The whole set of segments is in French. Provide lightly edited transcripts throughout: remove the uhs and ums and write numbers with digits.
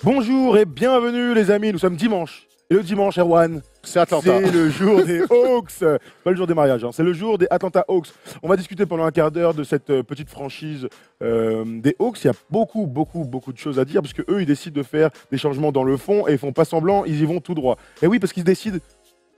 Bonjour et bienvenue les amis, nous sommes dimanche. Et le dimanche, Erwan, C'est Atlanta. c'est le jour des Hawks. Pas le jour des mariages, hein, c'est le jour des Atlanta Hawks. On va discuter pendant un quart d'heure de cette petite franchise des Hawks. Il y a beaucoup de choses à dire parce que eux, ils décident de faire des changements dans le fond et ils font pas semblant, ils y vont tout droit. Et oui, parce qu'ils décident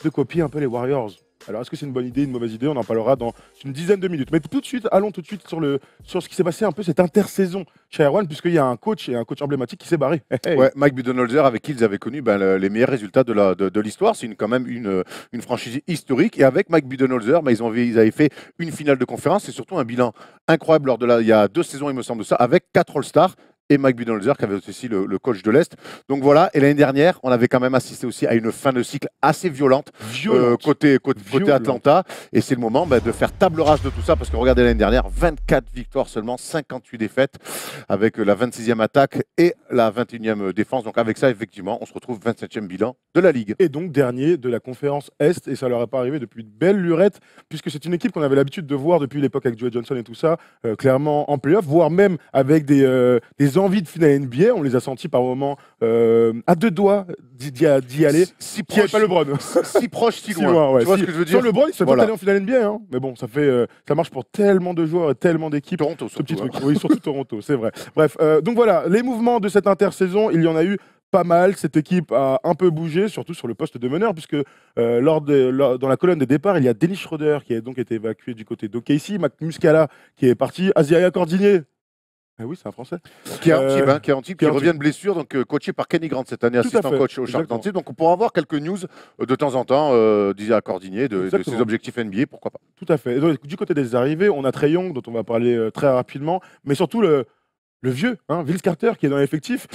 de copier un peu les Warriors. Alors, est-ce que c'est une bonne idée, une mauvaise idée? On en parlera dans une dizaine de minutes. Mais tout de suite, allons tout de suite sur ce qui s'est passé un peu cette intersaison chez Erwan, puisqu'il y a un coach et un coach emblématique qui s'est barré. Hey, hey. Ouais, Mike Budenholzer, avec qui ils avaient connu les meilleurs résultats de l'histoire. C'est quand même une franchise historique. Et avec Mike Budenholzer, ils avaient fait une finale de conférence et surtout un bilan incroyable il y a 2 saisons, il me semble, de ça, avec 4 All-Stars. Et Mike Budenholzer, qui avait aussi le coach de l'Est. Donc voilà, et l'année dernière, on avait quand même assisté aussi à une fin de cycle assez violente, côté Atlanta. Et c'est le moment de faire table rase de tout ça, parce que regardez l'année dernière, 24 victoires seulement, 58 défaites, avec la 26e attaque et la 21e défense. Donc avec ça, effectivement, on se retrouve 27e bilan de la Ligue. Et donc dernier de la conférence Est, et ça leur est pas arrivé depuis de belles lurettes, puisque c'est une équipe qu'on avait l'habitude de voir depuis l'époque avec Joe Johnson et tout ça, clairement en playoff, voire même avec des envies de finale NBA. On les a sentis par moments à deux doigts d'y aller. Si Qui avait proche, pas LeBron. si proche, si loin. Ouais. Tu vois ce que je veux dire? Sans LeBron, ils se Voilà. aller en finale NBA. Hein. Mais bon, ça marche pour tellement de joueurs et tellement d'équipes. Toronto, Ce petit surtout. truc. Oui, surtout Toronto, c'est vrai. Bref, donc voilà, les mouvements de cette intersaison, il y en a eu pas mal. Cette équipe a un peu bougé, surtout sur le poste de meneur, puisque dans la colonne des départs, il y a Dennis Schroeder qui a donc été évacué du côté d'OKC, Mac Muscala qui est parti, Asiaya Cordigné. Ah oui, c'est un Français. Qui est Antibes, qui Antibes. revient de blessure, donc coaché par Kenny Grant cette année, Tout à assistant fait, coach au Shark exactement. Antibes. Donc on pourra avoir quelques news de temps en temps, disait à Cordigné, de Exactement. ses objectifs NBA, pourquoi pas. Tout à fait. Et donc, du côté des arrivées, on a Trae Young, dont on va parler très rapidement, mais surtout le vieux, hein, Vince Carter, qui est dans l'effectif.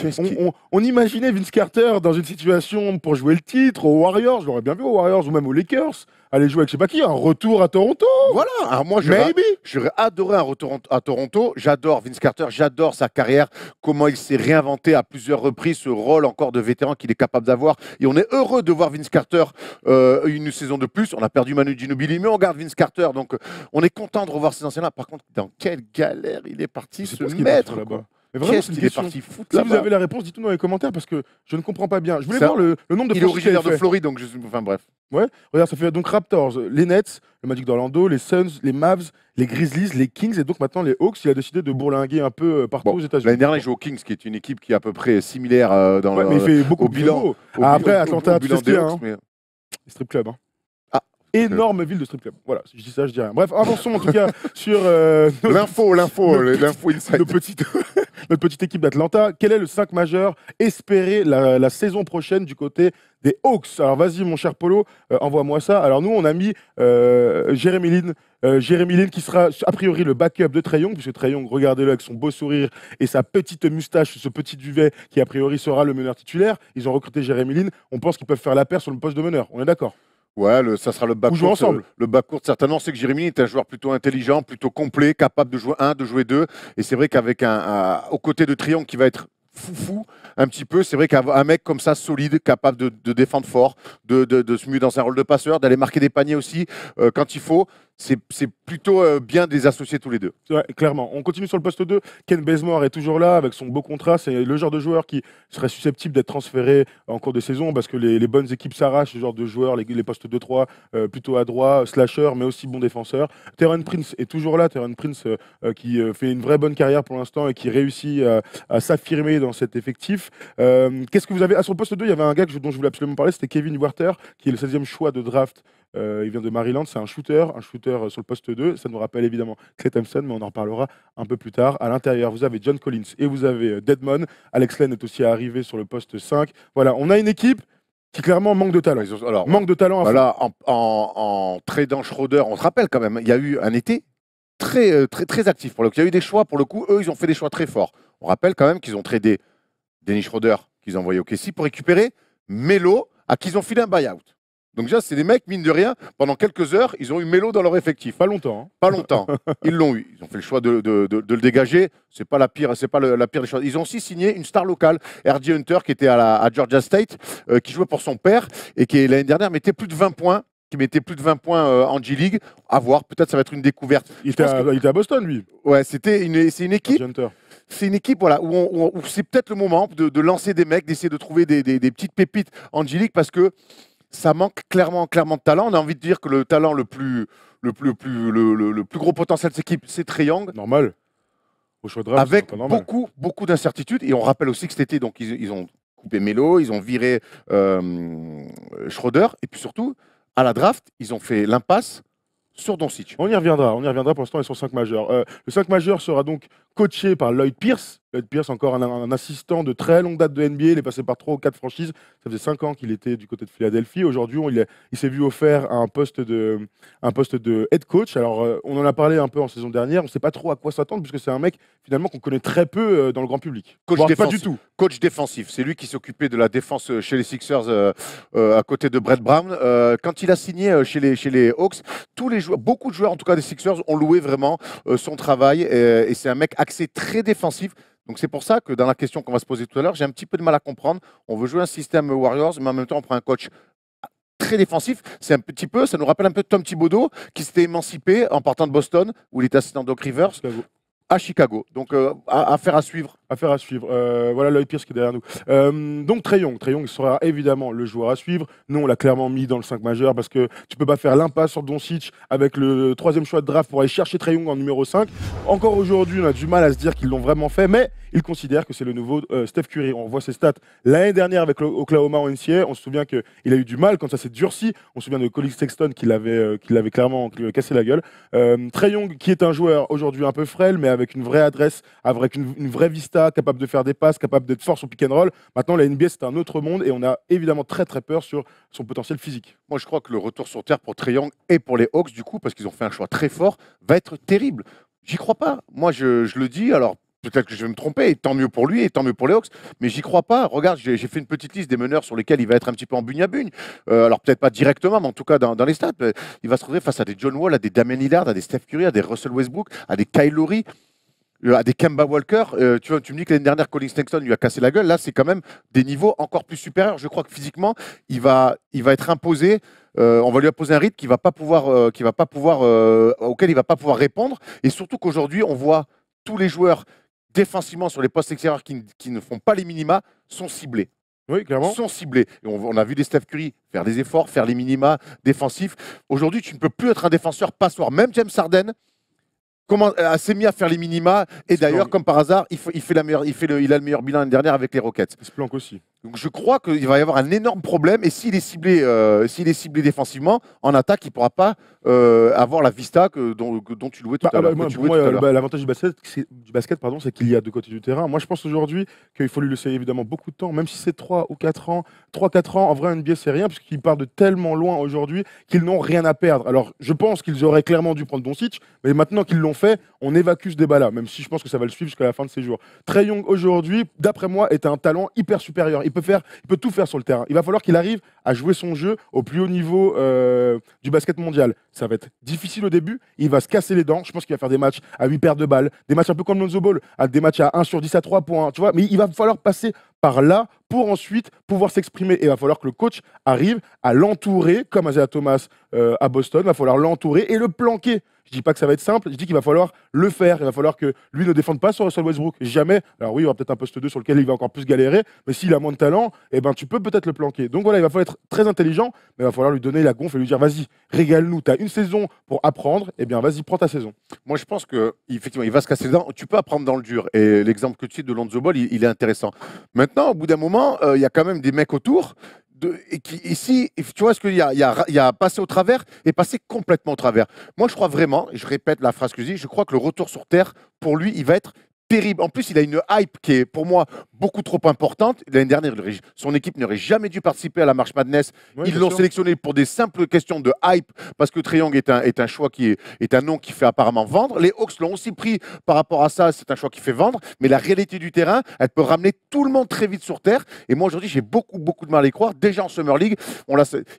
On imaginait Vince Carter dans une situation pour jouer le titre aux Warriors, je l'aurais bien vu aux Warriors ou même aux Lakers, aller jouer avec je sais pas qui, un retour à Toronto. Voilà, alors moi j'aurais adoré un retour à Toronto. J'adore Vince Carter, j'adore sa carrière, comment il s'est réinventé à plusieurs reprises, ce rôle encore de vétéran qu'il est capable d'avoir. Et on est heureux de voir Vince Carter une saison de plus. On a perdu Manu Ginobili, mais on garde Vince Carter. Donc on est content de revoir ces anciens-là. Par contre, dans quelle galère il est parti se mettre là-bas. Mais vraiment, c'est une qu'il est question. parti foutre Si là-bas. vous avez la réponse, dites-nous dans les commentaires parce que je ne comprends pas bien. Je voulais voir le nombre de Il est originaire de Floride, donc enfin bref. Ouais, regarde, ça fait donc Raptors, les Nets, le Magic d'Orlando, les Suns, les Mavs, les Grizzlies, les Kings et donc maintenant les Hawks. Il a décidé de bourlinguer un peu partout aux États-Unis. L'année dernière, il joue aux Kings, qui est une équipe qui est à peu près similaire dans mais il fait beaucoup au bilan. Après, Atlanta, tu sais ce qu'il y a, Hawks, mais... strip club. Hein. Énorme ville de strip club. Voilà, si je dis ça, je dis rien. Bref, avançons en tout cas sur l'info inside. Notre petite équipe d'Atlanta. Quel est le 5 majeur espéré la saison prochaine du côté des Hawks? Alors vas-y, mon cher Polo, envoie-moi ça. Alors nous, on a mis Jeremy Lin qui sera a priori le backup de Trae Young, puisque Trae Young, regardez-le avec son beau sourire et sa petite moustache, ce petit duvet qui a priori sera le meneur titulaire. Ils ont recruté Jeremy Lin. On pense qu'ils peuvent faire la paire sur le poste de meneur. On est d'accord? Ouais, ça sera le backcourt. Ensemble. Le backcourt, certainement. On sait que Jérémy est un joueur plutôt intelligent, plutôt complet, capable de jouer un, de jouer deux. Et c'est vrai qu'avec aux côtés de Triangle qui va être foufou un petit peu, c'est vrai qu'un mec comme ça, solide, capable de défendre fort, de se muer dans un rôle de passeur, d'aller marquer des paniers aussi quand il faut, c'est plutôt bien de les associer tous les deux. Ouais, clairement. On continue sur le poste 2. Ken Bazemore est toujours là avec son beau contrat. C'est le genre de joueur qui serait susceptible d'être transféré en cours de saison parce que les bonnes équipes s'arrachent, ce genre de joueurs, les postes 2-3, plutôt à droit, slasher, mais aussi bon défenseur. Terran Prince est toujours là. Terran Prince qui fait une vraie bonne carrière pour l'instant et qui réussit à s'affirmer dans cet effectif. Qu'est-ce que vous avez sur le poste 2, il y avait un gars dont je voulais absolument parler, c'était Kevin Werther, qui est le 16e choix de draft. Il vient de Maryland, c'est un shooter sur le poste 2. Ça nous rappelle évidemment Klay Thompson, mais on en reparlera un peu plus tard. À l'intérieur, vous avez John Collins et vous avez Deadmon. Alex Len est aussi arrivé sur le poste 5. Voilà, on a une équipe qui clairement manque de talent. Manque de talent. Voilà, en tradant Schroeder, on se rappelle quand même, il y a eu un été très actif pour le coup. Il y a eu des choix, pour le coup, eux, ils ont fait des choix très forts. On rappelle quand même qu'ils ont tradé Dennis Schroeder, qu'ils ont envoyé au KC, pour récupérer Melo, à qui ils ont filé un buyout. Donc déjà, c'est des mecs, mine de rien, pendant quelques heures, ils ont eu Melo dans leur effectif. Pas longtemps. Hein. Pas longtemps. Ils l'ont eu. Ils ont fait le choix de le dégager. C'est pas la pire des choses. Ils ont aussi signé une star locale, R.J. Hunter, qui était à Georgia State, qui jouait pour son père et qui l'année dernière mettait plus de 20 points qui mettait plus de 20 points en G-League. À voir, peut-être ça va être une découverte. Il était à Boston, lui. Ouais, c'est une équipe. Hunter. C'est une équipe voilà, où c'est peut-être le moment de lancer des mecs, d'essayer de trouver des petites pépites en G-League parce que ça manque clairement de talent. On a envie de dire que le talent le plus gros potentiel de cette équipe, c'est Trae Young. Normal. Au choix de draft, Avec c'est pas normal. beaucoup d'incertitudes. Et on rappelle aussi que cet été, donc, ils ont coupé Melo, ils ont viré Schroeder. Et puis surtout, à la draft, ils ont fait l'impasse sur Doncic. On y reviendra. Pour l'instant, ils sont 5 majeurs. Le 5 majeur sera donc coaché par Lloyd Pierce. Lloyd Pierce, encore un assistant de très longue date de NBA. Il est passé par 3 ou 4 franchises. Ça faisait 5 ans qu'il était du côté de Philadelphie. Aujourd'hui, il s'est vu offert un poste de head coach. Alors, on en a parlé un peu en saison dernière. On ne sait pas trop à quoi s'attendre, puisque c'est un mec, finalement, qu'on connaît très peu dans le grand public. Coach défensif. Pas du tout. Coach défensif. C'est lui qui s'occupait de la défense chez les Sixers à côté de Brett Brown. Quand il a signé chez les Hawks, beaucoup de joueurs, en tout cas des Sixers, ont loué vraiment son travail. Et c'est un mec axé très défensif. Donc c'est pour ça que dans la question qu'on va se poser tout à l'heure, j'ai un petit peu de mal à comprendre. On veut jouer un système Warriors, mais en même temps, on prend un coach très défensif. C'est un petit peu, ça nous rappelle un peu Tom Thibodeau qui s'était émancipé en partant de Boston, où il était assistant Doc Rivers, à Chicago. Donc affaire à suivre. Affaire à suivre. Voilà Lloyd Pierce qui est derrière nous. Donc Trae Young sera évidemment le joueur à suivre. Nous, on l'a clairement mis dans le 5 majeur parce que tu peux pas faire l'impasse sur Doncic avec le 3e choix de draft pour aller chercher Trae Young en numéro 5. Encore aujourd'hui, on a du mal à se dire qu'ils l'ont vraiment fait, mais ils considèrent que c'est le nouveau Steph Curry. On voit ses stats l'année dernière avec Oklahoma en NCAA. On se souvient qu'il a eu du mal quand ça s'est durci. On se souvient de Colin Sexton qui l'avait clairement cassé la gueule. Trae Young qui est un joueur aujourd'hui un peu frêle, mais avec une vraie adresse, avec une vraie vista, capable de faire des passes, capable d'être fort sur pick and roll. Maintenant, la NBA, c'est un autre monde et on a évidemment très très peur sur son potentiel physique. Moi, je crois que le retour sur terre pour Trae Young et pour les Hawks, du coup, parce qu'ils ont fait un choix très fort, va être terrible. J'y crois pas. Moi, je le dis, alors peut-être que je vais me tromper, et tant mieux pour lui, et tant mieux pour les Hawks, mais j'y crois pas. Regarde, j'ai fait une petite liste des meneurs sur lesquels il va être un petit peu en bugne-à-bugne. Alors peut-être pas directement, mais en tout cas dans les stats. Il va se retrouver face à des John Wall, à des Damian Lillard, à des Steph Curry, à des Russell Westbrook, à des Kyle Lowry, à des Kemba Walker. Tu me dis que l'année dernière, Colin Sexton lui a cassé la gueule. Là, c'est quand même des niveaux encore plus supérieurs. Je crois que physiquement, il va être imposé. On va lui imposer un rythme auquel il va pas pouvoir répondre. Et surtout qu'aujourd'hui, on voit tous les joueurs défensivement sur les postes extérieurs qui ne font pas les minima sont ciblés. Oui, clairement. Sont ciblés. Et on a vu des Steph Curry faire des efforts, faire les minima défensifs. Aujourd'hui, tu ne peux plus être un défenseur passoire. Même James Harden s'est mis à faire les minima. Et d'ailleurs, comme par hasard, il a le meilleur bilan l'année dernière avec les Rockets. Il se planque aussi. Donc je crois qu'il va y avoir un énorme problème. Et s'il est ciblé défensivement, en attaque, il ne pourra pas avoir la vista dont tu louais tout à l'heure. L'avantage du basket, c'est qu'il y a deux côtés du terrain. Moi, je pense aujourd'hui qu'il faut lui laisser évidemment beaucoup de temps, même si c'est 3 ou 4 ans. 3-4 ans, en vrai, NBA, c'est rien, puisqu'il part de tellement loin aujourd'hui qu'ils n'ont rien à perdre. Alors, je pense qu'ils auraient clairement dû prendre Doncic, mais maintenant qu'ils l'ont fait, on évacue ce débat-là, même si je pense que ça va le suivre jusqu'à la fin de ses jours. Trae Young, aujourd'hui, d'après moi, est un talent hyper supérieur. Il peut tout faire sur le terrain. Il va falloir qu'il arrive à jouer son jeu au plus haut niveau du basket mondial. Ça va être difficile au début. Il va se casser les dents. Je pense qu'il va faire des matchs à 8 paires de balles, des matchs un peu comme Lonzo Ball, des matchs à 1 sur 10 à 3 points. Tu vois, mais il va falloir passer par là pour ensuite pouvoir s'exprimer. Et il va falloir que le coach arrive à l'entourer, comme Isaiah Thomas à Boston. Il va falloir l'entourer et le planquer. Je dis pas que ça va être simple, je dis qu'il va falloir le faire. Il va falloir que lui ne défende pas sur Russell Westbrook. Jamais. Alors oui, il y aura peut-être un poste 2 sur lequel il va encore plus galérer, mais s'il a moins de talent, eh ben, tu peux peut-être le planquer. Donc voilà, il va falloir être très intelligent, mais il va falloir lui donner la gonfle et lui dire vas-y, régale-nous. Tu as une saison pour apprendre, eh bien vas-y, prends ta saison. Moi, je pense qu'effectivement, il va se casser les dents. Tu peux apprendre dans le dur. Et l'exemple que tu cites de Lonzo Ball, il est intéressant. Maintenant, au bout d'un moment, il y a quand même des mecs autour. Ici, tu vois, ce qu'il y a passé au travers et passé complètement au travers. Moi, je crois vraiment, et je répète la phrase que je dis, je crois que le retour sur Terre, pour lui, il va être terrible. En plus, il a une hype qui est, pour moi, beaucoup trop importante. L'année dernière, son équipe n'aurait jamais dû participer à la March Madness. Ouais, ils l'ont sélectionné pour des simples questions de hype, parce que Trae Young est un choix est un nom qui fait apparemment vendre. Les Hawks l'ont aussi pris par rapport à ça. C'est un choix qui fait vendre. Mais la réalité du terrain, elle peut ramener tout le monde très vite sur Terre. Et moi, aujourd'hui, j'ai beaucoup de mal à y croire. Déjà en Summer League,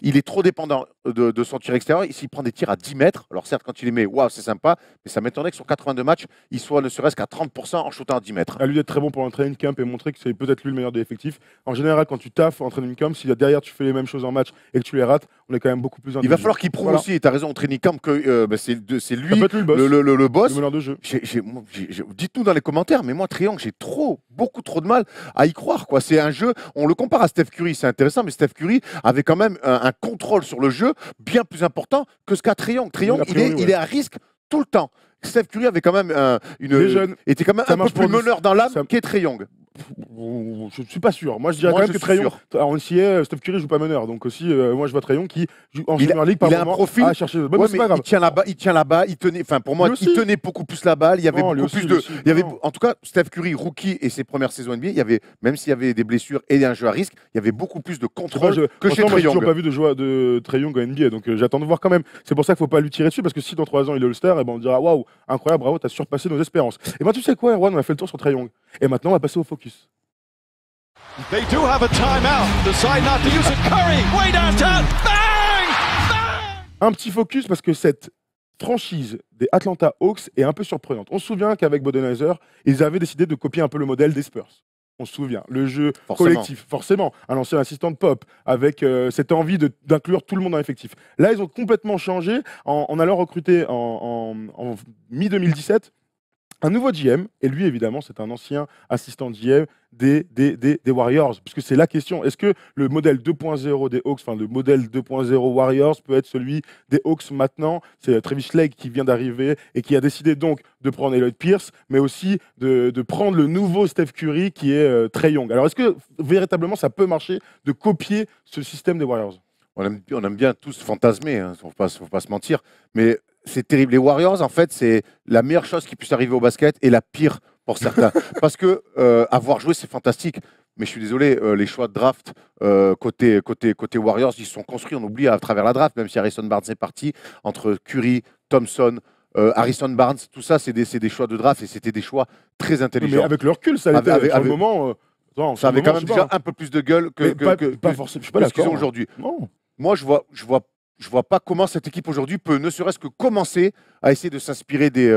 il est trop dépendant de son tir extérieur. S'il prend des tirs à 10 mètres, alors certes, quand il les met, waouh, c'est sympa, mais ça m'étonnerait que sur 82 matchs, il soit ne serait-ce qu'à 30%. 100% en shootant à 10 mètres. À lui d'être très bon pour un training camp et montrer que c'est peut-être lui le meilleur de l'effectif. En général, quand tu taffes en training camp, si derrière tu fais les mêmes choses en match et que tu les rates, on est quand même beaucoup plus Il va intelligent. falloir qu'il prouve aussi, et tu as raison, au training camp, que c'est lui, Ça peut être lui le boss, le boss. le meneur de jeu. Dites-nous dans les commentaires, mais moi, Trae Young, j'ai beaucoup trop de mal à y croire, quoi. C'est un jeu, on le compare à Steph Curry, c'est intéressant, mais Steph Curry avait quand même un contrôle sur le jeu bien plus important que ce qu'a Trae Young. Trae Young, il est à risque tout le temps. Steph Curry avait quand même était quand même un peu plus meneur dans l'âme qu'est Trae Young. Je ne suis pas sûr. Moi, je dirais quand même que Trae Young, en NCAA, Steph Curry joue pas meneur. Donc aussi, moi, je vois Trae Young qui joue en Summer League par moment profil, à chercher. Ouais, mais il tient là-bas, il tenait. Enfin, pour moi, il tenait beaucoup plus la balle. Il y avait beaucoup plus de. Il y avait, en tout cas, Steph Curry, rookie et ses premières saisons NBA, il y avait, même s'il y avait des blessures et un jeu à risque, il y avait beaucoup plus de contrôle que chez Trae Young. Moi, j'ai toujours pas vu de Trae Young en NBA, donc j'attends de voir quand même. C'est pour ça qu'il faut pas lui tirer dessus, parce que si dans 3 ans il est All-Star, et ben on dira waouh, incroyable, bravo, t'as surpassé nos espérances. Et ben tu sais quoi, Erwan, on a fait le tour sur Trae Young. Et maintenant, on va passer au focus. They do have a timeout. Decide not to use it. Curry, way downtown. Bang! Bang! Un petit focus parce que cette franchise des Atlanta Hawks est un peu surprenante. On se souvient qu'avec Budenholzer, ils avaient décidé de copier un peu le modèle des Spurs. On se souvient, le jeu collectif, forcément, un ancien assistant de Pop, avec cette envie d'inclure tout le monde dans l'effectif. Là, ils ont complètement changé en allant recruter en mi-2017 un nouveau GM, et lui, évidemment, c'est un ancien assistant GM des Warriors, puisque c'est la question. Est-ce que le modèle 2.0 des Hawks, enfin le modèle 2.0 Warriors peut être celui des Hawks maintenant? C'est Travis Schlegel qui vient d'arriver et qui a décidé donc de prendre Lloyd Pierce, mais aussi de prendre le nouveau Steph Curry qui est Trae Young. Alors, est-ce que véritablement ça peut marcher de copier ce système des Warriors? On aime bien tous fantasmer, hein, faut pas se mentir, mais c'est terrible. Les Warriors, en fait, c'est la meilleure chose qui puisse arriver au basket et la pire pour certains. Parce que avoir joué, c'est fantastique. Mais je suis désolé, les choix de draft côté Warriors, ils se sont construits, on oublie, à travers la draft, même si Harrison Barnes est parti, entre Curry, Thompson, Harrison Barnes, tout ça, c'est des choix de draft et c'était des choix très intelligents. Mais avec le recul, ça l'était. Sur le moment, ça avait quand même déjà un peu plus de gueule que forcément. Je suis pas ce qu'ils ont aujourd'hui. Moi, je vois pas comment cette équipe aujourd'hui peut ne serait-ce que commencer à essayer de s'inspirer des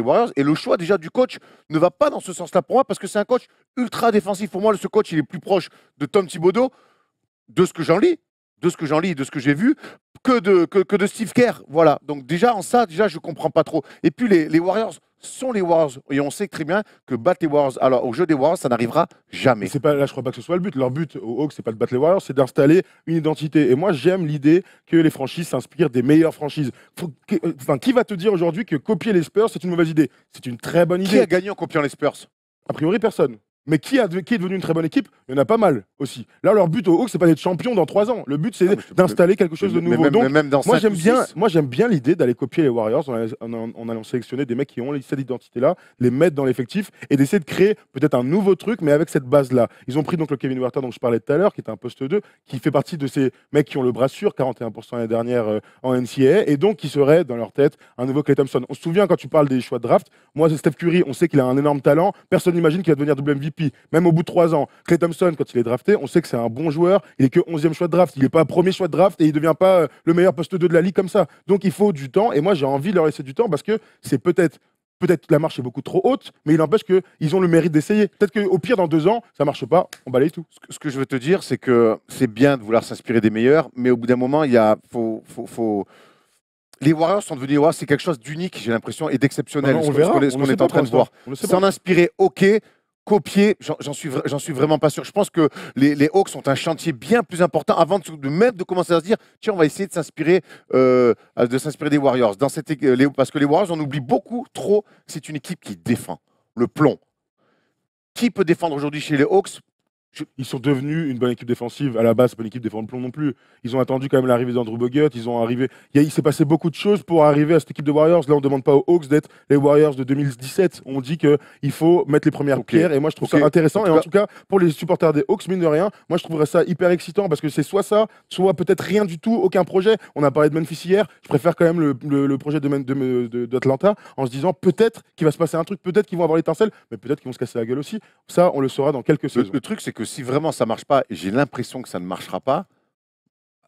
Warriors. Et le choix déjà du coach ne va pas dans ce sens-là pour moi, parce que c'est un coach ultra défensif. Pour moi, ce coach, il est plus proche de Tom Thibodeau, de ce que j'en lis, de ce que j'ai vu, que de Steve Kerr. Voilà. Donc déjà, je comprends pas trop. Et puis les Warriors sont les Warriors. Et on sait très bien que battre les Warriors, alors au jeu des Warriors, ça n'arrivera jamais. C'est pas, là, je crois pas que ce soit le but. Leur but aux Hawks, c'est pas de battre les Warriors, c'est d'installer une identité. Et moi, j'aime l'idée que les franchises s'inspirent des meilleures franchises. Qui va te dire aujourd'hui que copier les Spurs, c'est une mauvaise idée? C'est une très bonne idée. Qui a gagné en copiant les Spurs? A priori, personne. Mais qui est devenu une très bonne équipe? Il y en a pas mal aussi. Là, leur but aux Hawks, c'est pas d'être champion dans 3 ans. Le but, c'est d'installer quelque chose de nouveau. Donc, même dans moi, j'aime bien l'idée d'aller copier les Warriors en allant sélectionner des mecs qui ont cette identité-là, les mettre dans l'effectif et d'essayer de créer peut-être un nouveau truc, mais avec cette base-là. Ils ont pris donc le Kevin Huerta dont je parlais tout à l'heure, qui est un poste 2, qui fait partie de ces mecs qui ont le bras sûr, 41% l'année dernière en NCAA, et donc qui serait dans leur tête un nouveau Klay Thompson. On se souvient quand tu parles des choix de draft, moi, c'est Steph Curry, on sait qu'il a un énorme talent, personne n'imagine qu'il va devenir double MVP, même au bout de 3 ans. Klay Thompson, quand il est drafté, on sait que c'est un bon joueur, il est que 11e choix de draft, il n'est pas premier choix de draft et il ne devient pas le meilleur poste 2 de la ligue comme ça. Donc il faut du temps, et moi j'ai envie de leur laisser du temps parce que c'est peut-être la marche est beaucoup trop haute, mais il n'empêche qu'ils ont le mérite d'essayer. Peut-être qu'au pire, dans 2 ans, ça marche pas, on balaye tout. Ce que je veux te dire, c'est que c'est bien de vouloir s'inspirer des meilleurs, mais au bout d'un moment, les Warriors sont devenus c'est quelque chose d'unique, j'ai l'impression, et d'exceptionnel. Ce qu'on est en train de voir. S'en inspirer, ok. Copier, j'en suis vraiment pas sûr. Je pense que les Hawks ont un chantier bien plus important avant de commencer à se dire tiens, on va essayer de s'inspirer des Warriors. Parce que les Warriors, on oublie beaucoup trop, c'est une équipe qui défend le plomb. Qui peut défendre aujourd'hui chez les Hawks? Ils sont devenus une bonne équipe défensive. À la base, c'est pas une équipe défense de plomb non plus. Ils ont attendu quand même l'arrivée d'Andrew Bogut. Il s'est passé beaucoup de choses pour arriver à cette équipe de Warriors. Là, on ne demande pas aux Hawks d'être les Warriors de 2017. On dit qu'il faut mettre les premières pierres. Et moi, je trouve ça intéressant. Et en tout cas, pour les supporters des Hawks, mine de rien, moi, je trouverais ça hyper excitant parce que c'est soit ça, soit peut-être rien du tout, aucun projet. On a parlé de Memphis hier. Je préfère quand même le projet d'Atlanta en se disant peut-être qu'il va se passer un truc, peut-être qu'ils vont avoir l'étincelle, mais peut-être qu'ils vont se casser la gueule aussi. Ça, on le saura dans quelques saisons. Le truc, c'est que si vraiment ça marche pas, et j'ai l'impression que ça ne marchera pas,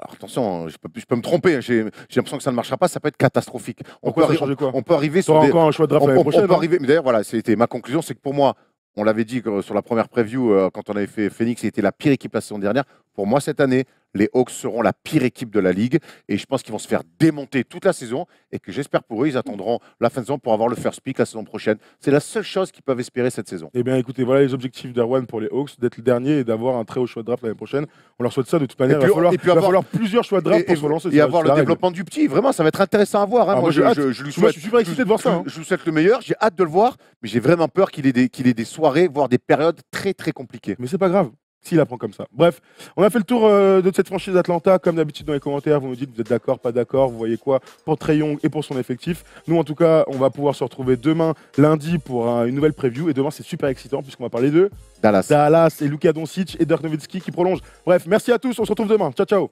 Alors, attention, je peux me tromper, hein, j'ai l'impression que ça ne marchera pas, ça peut être catastrophique. Pourquoi ça change quoi? On peut arriver sur encore un choix de draft l'année prochaine. On peut arriver, mais d'ailleurs, voilà, c'était ma conclusion, c'est que pour moi, on l'avait dit sur la première preview, quand on avait fait Phoenix, c'était la pire équipe la saison dernière. Pour moi, cette année, les Hawks seront la pire équipe de la ligue et je pense qu'ils vont se faire démonter toute la saison et que j'espère pour eux, ils attendront la fin de saison pour avoir le first pick la saison prochaine. C'est la seule chose qu'ils peuvent espérer cette saison. Eh bien, écoutez, voilà les objectifs d'Erwan pour les Hawks, d'être le dernier et d'avoir un très haut choix de draft l'année prochaine. On leur souhaite ça de toute manière. Il va falloir plusieurs choix de draft pour se relancer. Et avoir le développement du petit. Vraiment, ça va être intéressant à voir. Hein. Moi, je suis super excité de voir ça. Je vous souhaite le meilleur. J'ai hâte de le voir, mais j'ai vraiment peur qu'il ait des soirées, voire des périodes très, très compliquées. Mais c'est pas grave. S'il apprend comme ça. Bref, on a fait le tour de cette franchise d'Atlanta. Comme d'habitude dans les commentaires, vous nous dites vous êtes d'accord, pas d'accord, vous voyez quoi pour Trae Young et pour son effectif. Nous en tout cas, on va pouvoir se retrouver demain, lundi, pour une nouvelle preview. Et demain c'est super excitant puisqu'on va parler de Dallas et Luka Doncic et Dirk Nowitzki qui prolongent. Bref, merci à tous, on se retrouve demain. Ciao, ciao.